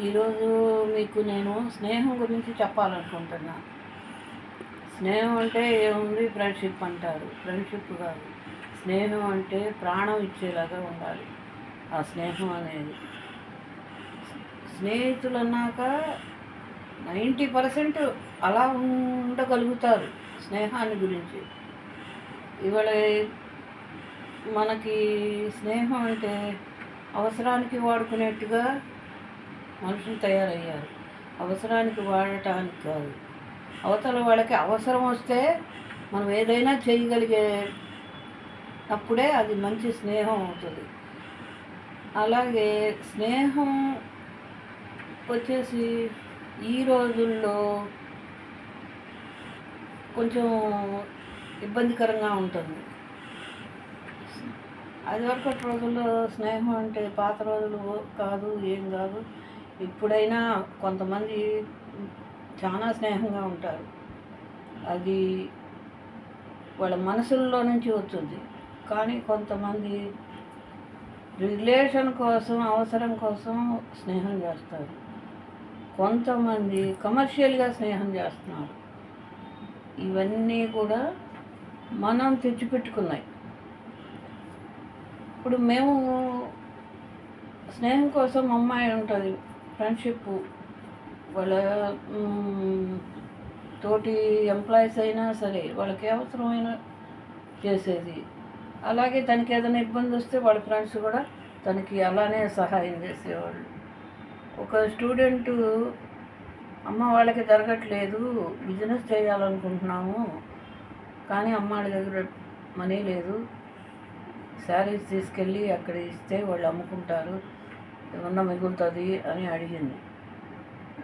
ఈరోజు మీకు నేను స్నేహం గురించి చెప్పాలనుకుంటున్నాను. స్నేహం అంటే ఏముంది, ఫ్రెండ్షిప్ అంటారు. ఫ్రెండ్షిప్ కాదు, స్నేహం అంటే ప్రాణం ఇచ్చేలాగా ఉండాలి ఆ స్నేహం అనేది. స్నేహితులు అన్నాక 90% అలా ఉండగలుగుతారు స్నేహాన్ని గురించి. ఇవాళ మనకి స్నేహం అంటే అవసరానికి వాడుకునేట్టుగా మనుషులు తయారయ్యారు. అవసరానికి వాడటానికి కాదు. అవతల వాళ్ళకి అవసరం వస్తే మనం ఏదైనా చేయగలిగే అప్పుడే అది మంచి స్నేహం అవుతుంది. అలాగే స్నేహం వచ్చేసి ఈ రోజుల్లో కొంచెం ఇబ్బందికరంగా ఉంటుంది. అది వరకటి రోజుల్లో స్నేహం అంటే పాత రోజులు కాదు, ఏం కాదు. ఇప్పుడైనా కొంతమంది చాలా స్నేహంగా ఉంటారు. అది వాళ్ళ మనసుల్లో నుంచి వస్తుంది. కానీ కొంతమంది రిలేషన్ కోసం, అవసరం కోసం స్నేహం చేస్తారు. కొంతమంది కమర్షియల్గా స్నేహం చేస్తున్నారు. ఇవన్నీ కూడా మనం తెచ్చిపెట్టుకున్నాయి. ఇప్పుడు మేము స్నేహం కోసం అమ్మాయి ఉంటుంది, ఫ్రెండ్షిప్, వాళ్ళ తోటి ఎంప్లాయీస్ అయినా సరే వాళ్ళకి అవసరమైన చేసేది. అలాగే తనకి ఏదైనా ఇబ్బంది వస్తే వాళ్ళ ఫ్రెండ్స్ కూడా తనకి అలానే సహాయం చేసేవాళ్ళు. ఒక స్టూడెంటు, అమ్మ వాళ్ళకి జరగట్లేదు, బిజినెస్ చేయాలనుకుంటున్నాము, కానీ అమ్మ వాళ్ళ దగ్గర మనీ లేదు, శారీస్ తీసుకెళ్ళి అక్కడ ఇస్తే వాళ్ళు అమ్ముకుంటారు, ఏమన్నా మిగులుతుంది అని అడిగింది.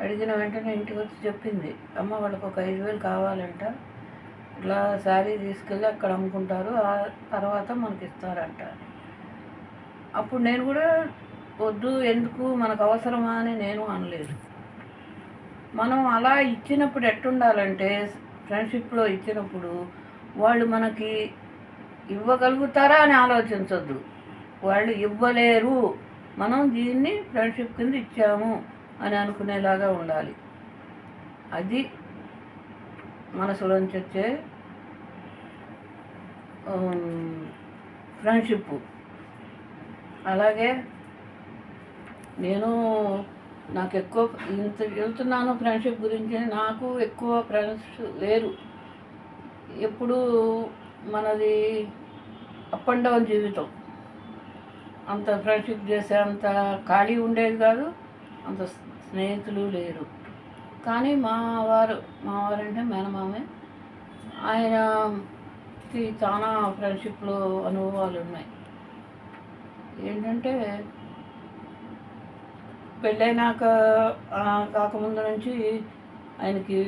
అడిగిన వెంటనే ఇంటికి వచ్చి చెప్పింది, అమ్మ వాళ్ళకి ఒక 5,000 కావాలంట, ఇట్లా శారీ తీసుకెళ్ళి అక్కడ అమ్ముకుంటారు, ఆ తర్వాత మనకి ఇస్తారంట. అప్పుడు నేను కూడా వద్దు, ఎందుకు, మనకు అవసరమా అని నేను అనలేదు. మనం అలా ఇచ్చినప్పుడు ఎట్టుండాలంటే, ఫ్రెండ్షిప్లో ఇచ్చినప్పుడు వాళ్ళు మనకి ఇవ్వగలుగుతారా అని ఆలోచించొద్దు. వాళ్ళు ఇవ్వలేరు, మనం దీన్ని ఫ్రెండ్షిప్ కింద ఇచ్చాము అని అనుకునేలాగా ఉండాలి. అది మనసులోంచి వచ్చే ఫ్రెండ్షిప్. అలాగే నాకు ఎక్కువ ఇంత వెళ్తున్నాను ఫ్రెండ్షిప్ గురించి. నాకు ఎక్కువ ఫ్రెండ్స్ లేరు. ఎప్పుడు మనది అప్ అండ్ డౌన్ జీవితం. అంత ఫ్రెండ్షిప్ చేసే అంత ఖాళీ ఉండేది కాదు, అంత స్నేహితులు లేరు. కానీ మా వారంటే మేనమామే, ఆయనకి చాలా ఫ్రెండ్షిప్లో అనుభవాలు ఉన్నాయి. ఏంటంటే పెళ్ళైనాక కాకముందు నుంచి ఆయనకి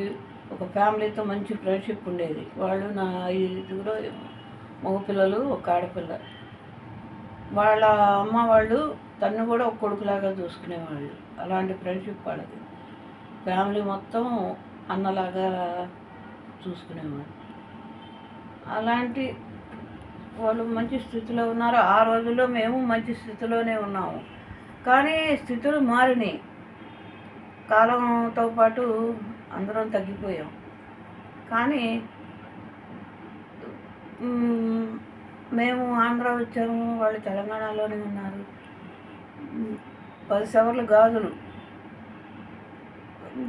ఒక ఫ్యామిలీతో మంచి ఫ్రెండ్షిప్ ఉండేది. వాళ్ళు నా 5 మగపిల్లలు, ఒక ఆడపిల్ల. వాళ్ళ అమ్మ వాళ్ళు తను కూడా ఒక కొడుకులాగా చూసుకునేవాళ్ళు. అలాంటి ఫ్రెండ్షిప్ వాళ్ళది. ఫ్యామిలీ మొత్తం అన్నలాగా చూసుకునేవాళ్ళు. అలాంటి వాళ్ళు మంచి స్థితిలో ఉన్నారు. ఆ రోజుల్లో మేము మంచి స్థితిలోనే ఉన్నాము. కానీ స్థితులు మారినాయి. కాలంతో పాటు అందరం తగ్గిపోయాం. కానీ మేము ఆంధ్ర వచ్చాము, వాళ్ళు తెలంగాణలోనే ఉన్నారు. 10 సవర్ల గాజులు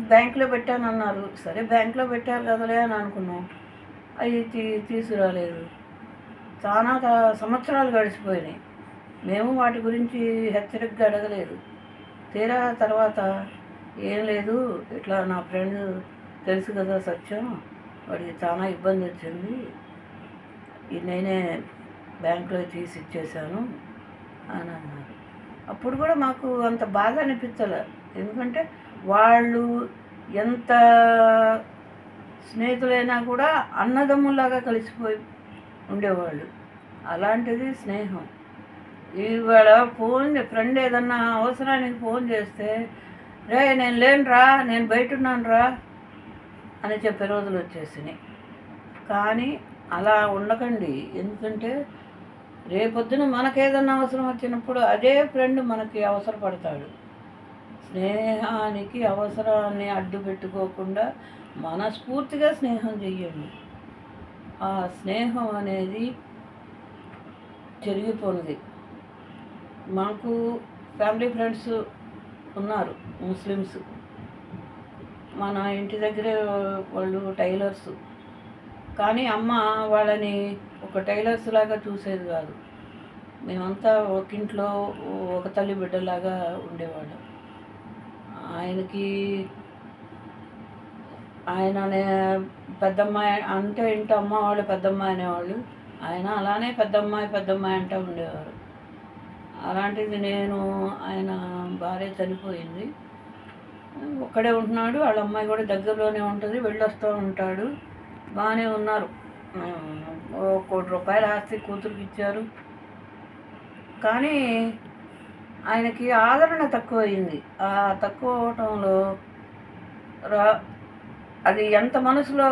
బ్యాంకులో పెట్టానన్నారు. సరే, బ్యాంకులో పెట్టారు కదలే అని అనుకున్నాం. అవి తీసుకురాలేదు. చాలా సంవత్సరాలు గడిచిపోయినాయి. మేము వాటి గురించి హెచ్చరికగా అడగలేదు. తీరా తర్వాత, ఏం లేదు, ఇట్లా నా ఫ్రెండ్ తెలుసు కదా సత్యం, వాడికి చాలా ఇబ్బంది వచ్చింది, నేనే బ్యాంకులో తీసి ఇచ్చేసాను అని అన్నారు. అప్పుడు కూడా మాకు అంత బాధ అనిపించలే. ఎందుకంటే వాళ్ళు ఎంత స్నేహితులైనా కూడా అన్నదమ్ములాగా కలిసిపోయి ఉండేవాళ్ళు. అలాంటిది స్నేహం. ఇవాళ ఫ్రెండ్ ఏదన్నా అవసరానికి ఫోన్ చేస్తే, రే నేను లేనురా, నేను బయట ఉన్నాను రా అని చెప్పే రోజులు వచ్చేసినాయి. కానీ అలా ఉండకండి. ఎందుకంటే రేపొద్దున మనకేదన్నా అవసరం వచ్చినప్పుడు అదే ఫ్రెండ్ మనకి అవసరపడతాడు. స్నేహానికి అవసరాన్ని అడ్డు పెట్టుకోకుండా మనస్ఫూర్తిగా స్నేహం చెయ్యండి. ఆ స్నేహం అనేది చెరిగిపోనిది. మాకు ఫ్యామిలీ ఫ్రెండ్స్ ఉన్నారు ముస్లిమ్స్. మన ఇంటి దగ్గరే వాళ్ళు టైలర్స్. కానీ అమ్మ వాళ్ళని ఒక టైలర్స్ లాగా చూసేది కాదు. మేమంతా ఒక ఇంట్లో ఒక తల్లి బిడ్డలాగా ఉండేవాళ్ళం. ఆయనకి ఆయన పెద్దమ్మాయి అంటే ఇంటి అమ్మ వాళ్ళు పెద్దమ్మాయి అనేవాళ్ళు. ఆయన అలానే పెద్దమ్మాయి అంటూ ఉండేవారు. అలాంటిది ఆయన భార్య చనిపోయింది, ఒక్కడే ఉంటున్నాడు. వాళ్ళ అమ్మాయి కూడా దగ్గరలోనే ఉంటుంది, వెళ్ళొస్తూ ఉంటాడు. బాగానే ఉన్నారు. ₹1,00,00,000 ఆస్తి కూతురికి ఇచ్చారు. కానీ ఆయనకి ఆదరణ తక్కువయింది. ఆ తక్కువ అవటంలో అది ఎంత మనసులో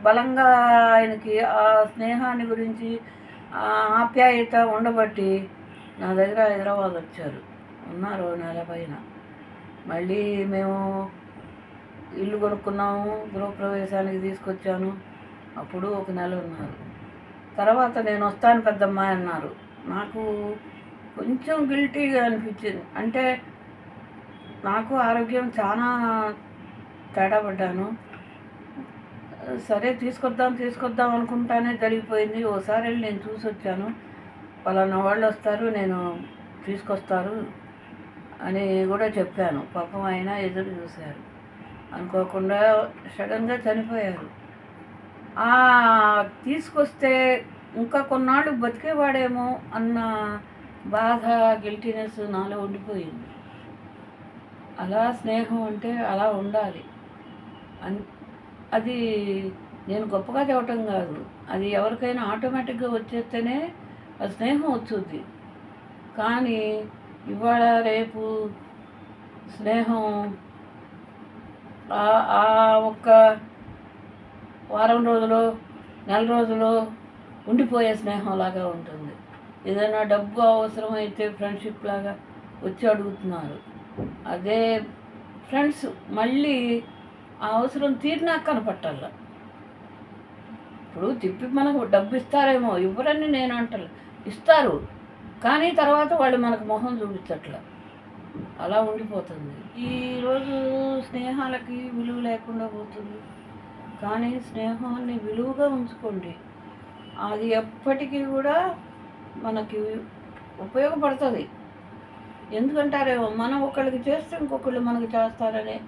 బలంగా ఆయనకి ఆ స్నేహాన్ని గురించి ఆప్యాయత ఉండబట్టి నా దగ్గర హైదరాబాద్ వచ్చారు. ఉన్నారు నెల పైన. మళ్ళీ మేము ఇల్లు కొనుక్కున్నాము, గృహప్రవేశానికి తీసుకొచ్చాను. అప్పుడు ఒక నెల ఉన్నారు. తర్వాత నేను వస్తాను పెద్దమ్మాయి అన్నారు. నాకు కొంచెం గిల్టీగా అనిపించింది. అంటే నాకు ఆరోగ్యం చాలా తేడా పడ్డాను. సరే తీసుకొద్దాం అనుకుంటానే జరిగిపోయింది. ఓసారి వెళ్ళి నేను చూసి వచ్చాను. పలానా వాళ్ళు వస్తారు, తీసుకొస్తారు అని కూడా చెప్పాను. పాపం ఆయన ఎదురు చూశారు. అనుకోకుండా సడన్గా చనిపోయారు. తీసుకొస్తే ఇంకా కొన్నాళ్ళు బతికేవాడేమో అన్న బాధ, గిల్టీనెస్ నాలో ఉండిపోయింది. అలా స్నేహం అంటే అలా ఉండాలి. అది నేను గొప్పగా చెప్పటం కాదు, అది ఎవరికైనా ఆటోమేటిక్గా వచ్చేస్తేనే ఆ స్నేహం వచ్చుద్ది. కానీ ఇవాళ రేపు స్నేహం ఒక్క వారం రోజులు, నెల రోజులు ఉండిపోయే స్నేహం లాగా ఉంటుంది. ఏదైనా డబ్బు అవసరమైతే ఫ్రెండ్షిప్ లాగా వచ్చి అడుగుతున్నారు. అదే ఫ్రెండ్స్ మళ్ళీ ఆ అవసరం తీరినాక కనపట్టాల. ఇప్పుడు తిప్పి మనకు డబ్బు ఇస్తారేమో, ఇవ్వరని నేను అంటలే, ఇస్తారు. కానీ తర్వాత వాళ్ళు మనకు మొహం చూపించట్లా, అలా ఉండిపోతుంది. ఈరోజు స్నేహాలకి విలువ లేకుండా పోతుంది. కానీ స్నేహాన్ని విలువగా ఉంచుకోండి. అది ఎప్పటికీ కూడా మనకి ఉపయోగపడుతుంది. ఎందుకంటారేమో, మనం ఒకళ్ళకి చేస్తే ఇంకొకళ్ళు మనకు చేస్తారనే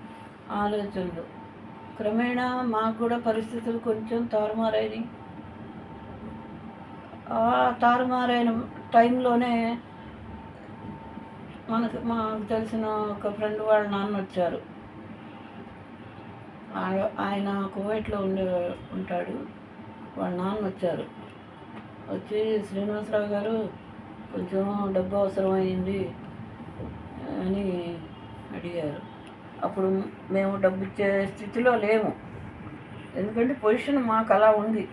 ఆలోచనలు. క్రమేణా మాకు కూడా పరిస్థితులు కొంచెం తారుమారైనవి. ఆ తారుమారైన టైంలోనే మాకు తెలిసిన ఒక ఫ్రెండ్ వాళ్ళ నాన్న వచ్చారు. ఆయన కువైట్లో ఉంటాడు. వాళ్ళ నాన్న వచ్చారు. వచ్చి, శ్రీనివాసరావు గారు కొంచెం డబ్బు అవసరమైంది అని అడిగారు. అప్పుడు మేము డబ్బు ఇచ్చే స్థితిలో లేము. ఎందుకంటే పొజిషన్ మాకు అలా ఉంది.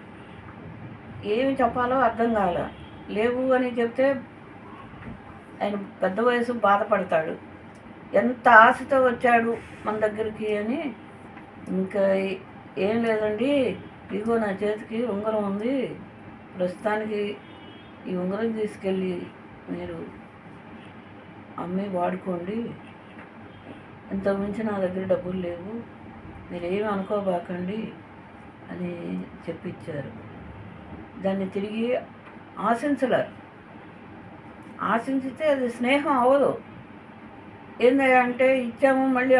ఏమి చెప్పాలో అర్థం కాలే. లేవు అని చెప్తే ఆయన పెద్ద వయసు బాధపడతాడు. ఎంత ఆశతో వచ్చాడు మన దగ్గరికి అని. ఇంకా ఏం లేదండి, ఇదిగో నా చేతికి ఉంగరం ఉంది, ప్రస్తుతానికి ఈ ఉంగరం తీసుకెళ్ళి మీరు అమ్మి వాడుకోండి, ఇంతకుమించి నా దగ్గర డబ్బులు లేవు, మీరేమి అనుకోబాకండి అని చెప్పించారు. దాన్ని తిరిగి ఆశించితే అది స్నేహం అవ్వదు. ఏంటంటే ఇచ్చాము, మళ్ళీ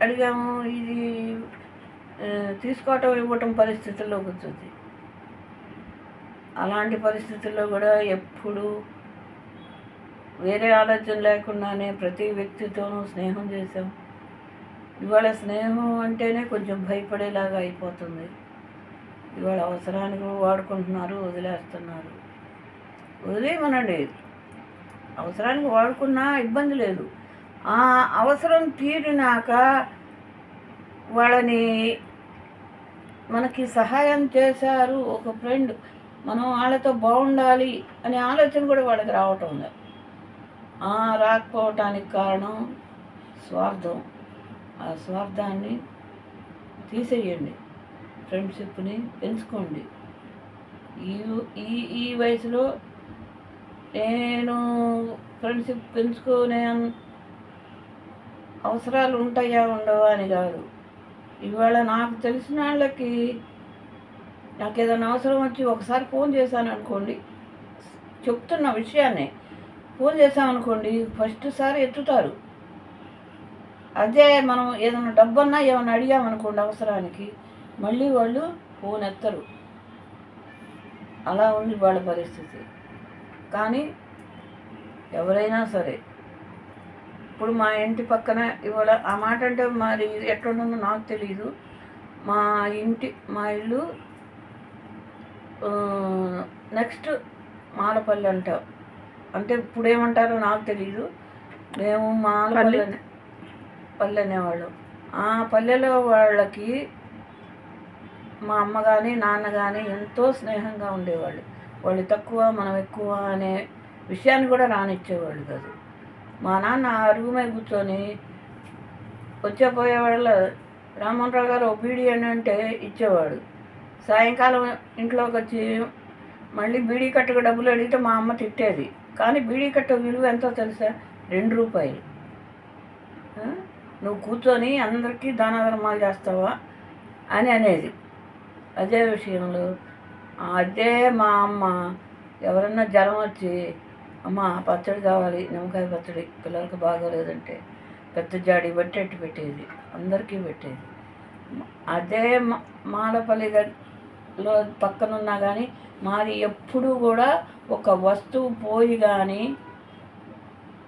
అడిగాము, ఇది తీసుకోవటం ఇవ్వటం పరిస్థితుల్లోకి వచ్చింది. అలాంటి పరిస్థితుల్లో కూడా ఎప్పుడు వేరే ఆలోచన లేకుండానే ప్రతి వ్యక్తితోనూ స్నేహం చేసాం. ఇవాళ స్నేహం అంటేనే కొంచెం భయపడేలాగా అయిపోతుంది. ఇవాళ అవసరానికి వాడుకుంటున్నారు, వదిలేస్తున్నారు. వదిలేయమనండి, అవసరానికి వాడుకున్నా ఇబ్బంది లేదు. ఆ అవసరం తీరినాక వాళ్ళని మనకి సహాయం చేశారు ఒక ఫ్రెండ్, మనం వాళ్ళతో బాగుండాలి అనే ఆలోచన కూడా వాళ్ళకి రావటం లేదు. రాకపోవటానికి కారణం స్వార్థం. ఆ స్వార్థాన్ని తీసేయండి, ఫ్రెండ్షిప్ని పెంచుకోండి. ఈ ఈ ఈ వయసులో నేను ఫ్రెండ్షిప్ పెంచుకునే అవసరాలు ఉంటాయా ఉండవా అని కాదు. ఇవాళ నాకు తెలిసిన వాళ్ళకి నాకు ఏదైనా అవసరం వచ్చి ఒకసారి ఫోన్ చేశాను అనుకోండి, చెప్తున్న విషయాన్ని ఫోన్ చేసామనుకోండి, ఫస్ట్ సారి ఎత్తుతారు. అదే మనం ఏదైనా డబ్బన్నా ఏమైనా అడిగామనుకోండి అవసరానికి, మళ్ళీ వాళ్ళు ఫోన్ ఎత్తరు. అలా ఉంది వాళ్ళ పరిస్థితి. కానీ ఎవరైనా సరే, ఇప్పుడు మా ఇంటి పక్కన ఇవాళ ఆ మాట అంటే మరి ఎట్లుంటుందో నాకు తెలియదు. మా ఇల్లు నెక్స్ట్ మాలపల్లి అంటాం. అంటే ఇప్పుడు ఏమంటారో నాకు తెలీదు. మేము మాలపల్లి అనేవాళ్ళం. ఆ పల్లెలో వాళ్ళకి మా అమ్మ కానీ నాన్న కానీ ఎంతో స్నేహంగా ఉండేవాళ్ళు. వాళ్ళు తక్కువ మనం ఎక్కువ అనే విషయాన్ని కూడా రానిచ్చేవాళ్ళు కాదు. మా నాన్న అరుగు మీద కూర్చొని పోయేవాళ్ళ రామోహన్ గారు ఒక బీడీ అని అంటే ఇచ్చేవాడు. సాయంకాలం ఇంట్లోకి వచ్చి మళ్ళీ బీడీ కట్టుకు డబ్బులు అడిగితే మా అమ్మ తిట్టేది. కానీ బీడీ కట్ట విలువ ఎంతో తెలుసా? 2 రూపాయలు. నువ్వు కూర్చొని అందరికీ దాన ధర్మాలు చేస్తావా అని అనేది. అదే విషయంలో అదే మా అమ్మ ఎవరన్నా జ్వరం వచ్చి, అమ్మ పచ్చడి కావాలి, నిమ్మకాయ పచ్చడి పిల్లలకు బాగోలేదంటే పెద్ద జాడి బట్టెట్టు పెట్టేది, అందరికీ పెట్టేది. అదే మాలపల్లిలో పక్కనున్నా కానీ మాది ఎప్పుడూ కూడా ఒక వస్తువు పోయి కానీ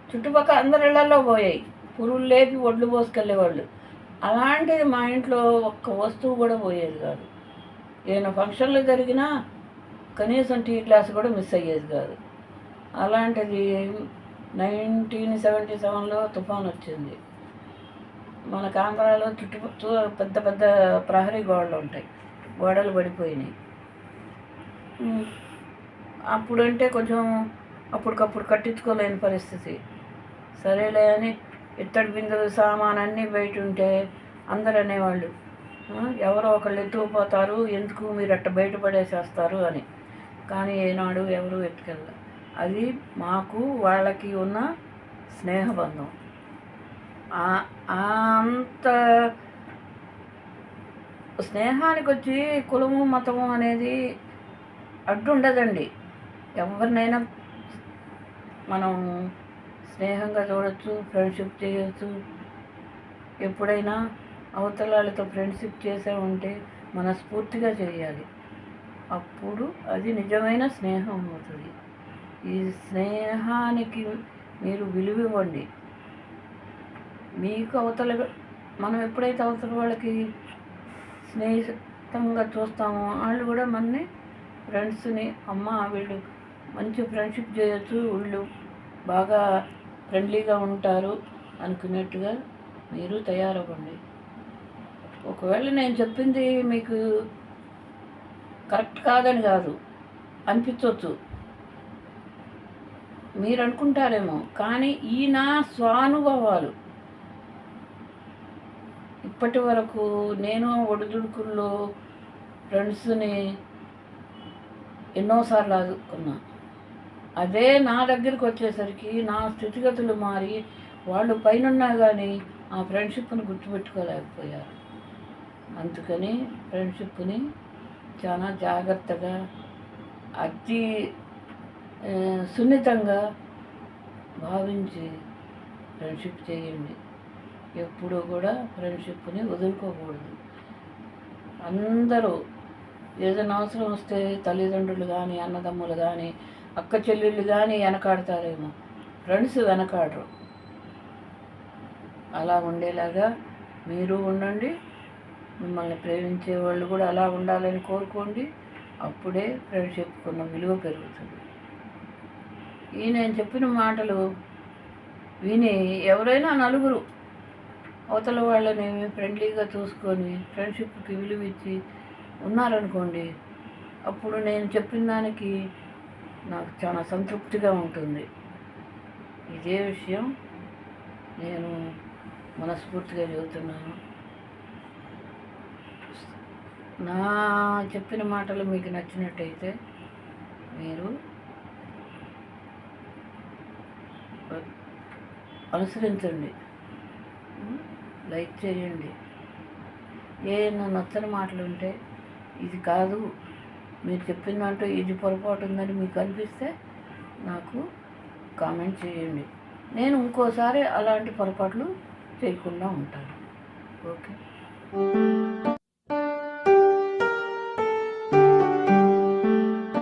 చుట్టుపక్కల అందరి ఇళ్లలో పోయాయి. పురుగులు లేపి ఒడ్లు పోసుకెళ్ళేవాళ్ళు. అలాంటిది మా ఇంట్లో ఒక్క వస్తువు కూడా పోయేది కాదు. ఏమైనా ఫంక్షన్లు జరిగినా కనీసం టీ గ్లాస్ కూడా మిస్ అయ్యేది కాదు. అలాంటిది 1977లో తుఫాన్ వచ్చింది. మనకు ఆంధ్రాలో చుట్టూ పెద్ద పెద్ద ప్రహరీ గోడలు ఉంటాయి, గోడలు పడిపోయినాయి. అప్పుడంటే కొంచెం అప్పటికప్పుడు కట్టించుకోలేని పరిస్థితి. సరేలే అని ఇత్తడి బిందెలు సామాన్ అన్నీ బయట ఉంటే అందరు అనేవాళ్ళు, ఎవరో ఒకళ్ళు ఎత్తుకుపోతారు, ఎందుకు మీరు అట్ట బయటపడేసేస్తారు అని. కానీ ఏనాడు ఎవరు ఎత్తుకెళ్ళ. అది మాకు వాళ్ళకి ఉన్న స్నేహబంధం. అంత స్నేహానికి వచ్చి కులము మతము అనేది అడ్డు ఉండదండి. ఎవరినైనా మనం స్నేహంగా చూడవచ్చు, ఫ్రెండ్షిప్ చేయవచ్చు. ఎప్పుడైనా అవతల వాళ్ళతో ఫ్రెండ్షిప్ చేసామంటే మనస్ఫూర్తిగా చేయాలి. అప్పుడు అది నిజమైన స్నేహం అవుతుంది. ఈ స్నేహానికి మీరు విలువ ఇవ్వండి. మీకు మనం ఎప్పుడైతే అవతల వాళ్ళకి స్నేహితంగా చూస్తామో వాళ్ళు కూడా మనని ఫ్రెండ్స్ని, అమ్మ వీళ్ళు మంచి ఫ్రెండ్షిప్ చేయొచ్చు, వీళ్ళు బాగా ఫ్రెండ్లీగా ఉంటారు అనుకున్నట్టుగా మీరు తయారవ్వండి. ఒకవేళ నేను చెప్పింది మీకు కరెక్ట్ కాదని కాదు అనిపించవచ్చు, మీరు అనుకుంటారేమో. కానీ ఈ నా స్వానుభవాలు. ఇప్పటి వరకు నేను ఒడిదుడుకుల్లో ఫ్రెండ్స్ని ఎన్నోసార్లు ఆదుకున్నా. అదే నా దగ్గరికి వచ్చేసరికి నా స్థితిగతులు మారి వాళ్ళు పైనున్నా కానీ ఆ ఫ్రెండ్షిప్ని గుర్తుపెట్టుకోలేకపోయారు. అందుకని ఫ్రెండ్షిప్ని చాలా జాగ్రత్తగా, అతి సున్నితంగా భావించి ఫ్రెండ్షిప్ చేయండి. ఎప్పుడూ కూడా ఫ్రెండ్షిప్ని వదులుకోకూడదు. అందరూ ఏదైనా అవసరం వస్తే తల్లిదండ్రులు కానీ, అన్నదమ్ములు కానీ, అక్క చెల్లెళ్ళు కానీ వెనకాడతారేమో, ఫ్రెండ్స్ వెనకాడరు. అలా ఉండేలాగా మీరు ఉండండి. మిమ్మల్ని ప్రేమించే వాళ్ళు కూడా అలా ఉండాలని కోరుకోండి. అప్పుడే ఫ్రెండ్షిప్కున్న విలువ పెరుగుతుంది. నేను చెప్పిన మాటలు విని ఎవరైనా నలుగురు అవతల వాళ్ళని ఫ్రెండ్లీగా చూసుకొని ఫ్రెండ్షిప్కి విలువ ఇచ్చి ఉన్నారనుకోండి, అప్పుడు నేను చెప్పిన దానికి నాకు చాలా సంతృప్తిగా ఉంటుంది. ఇదే విషయం నేను మనస్ఫూర్తిగా చెబుతున్నాను. నా చెప్పిన మాటలు మీకు నచ్చినట్టయితే మీరు అనుసరించండి, లైక్ చేయండి. ఏమైనా నచ్చని మాటలు ఉంటే ఇది కాదు, మీరు చెప్పిన దాంట్లో ఇది పొరపాటు ఉందని మీకు అనిపిస్తే నాకు కామెంట్ చేయండి. నేను ఇంకోసారి అలాంటి పొరపాట్లు చేయకుండా ఉంటాను. ఓకే.